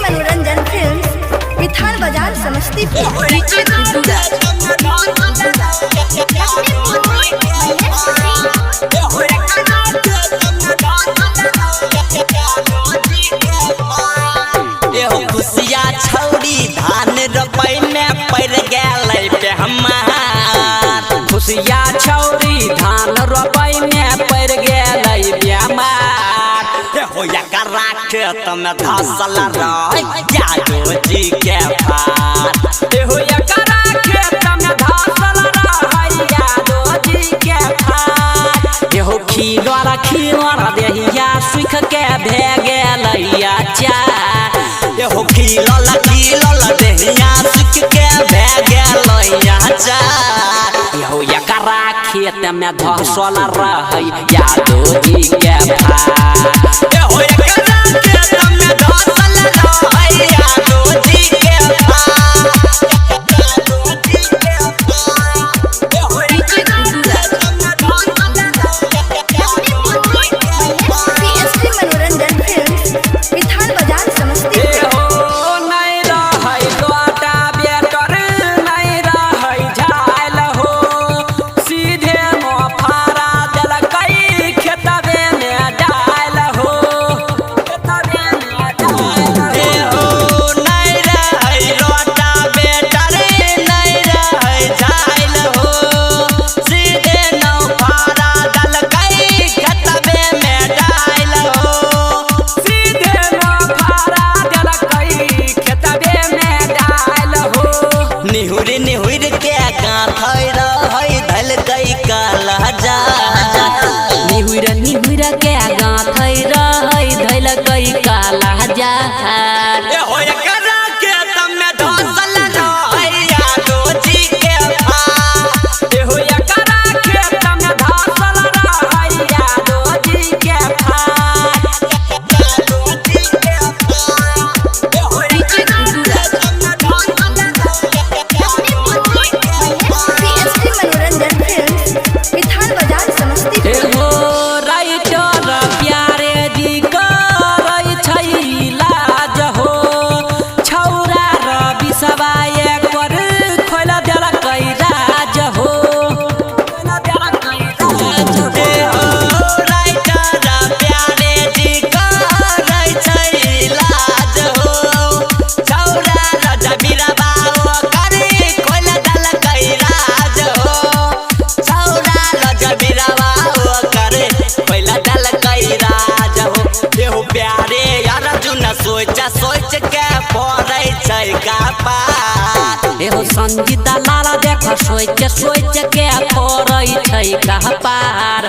मनोरंजन फिल्म मिठान बाजार समस्तीपुर। खुशिया छौरी धान रोपै में पड़ गए पे हमार। खुशिया छौरी धान रोपै में पड़ गए बेमार। होया करा खेत में धसल यादव जी के फार। होया करा खेत में धसल यादव जी के फार। एहो खीलर खीलर देहिया सुख के भे गेलैया चार। एहो खिलल खिलल देहिया सुख के भे गेलैया चार। एहो एकरा खेत में धसल रहै यादव जी के फार। एहो एकरा खेत में धसल रहै यादव जी के फार। मनोरंजन फिल्म मिठान बाजार समस्तीपुर। निहुरी निहुर के गाँथै रहै धल गई काला जा। निहुर निहुर के गाँथै रहै धल गई काला जा। एहो एकरा खेत में धसल रहै यादव जी के फार। एहो एकरा खेत में धसल रहै यादव जी के फार। मनोरंजन फिल्म मिठान बाजार समस्तीपुर। राइटर प्यारे जी करै छै इलाज हो। छौरा रवि सवाए कर खोल देलकै राज हो। राइटर प्यारे जी करै छै इलाज हो। छौरा रजबीरा बाओ करे खोल देलकै राज हो। छौरा रजबीरा बाओ करे खोल देलकै राज हो। एहो प्यारे अर्जुन सोच सोच के पड़ै छै कपार। एहो संगीता लाला देख सोच सोच के पड़ै छै कपार।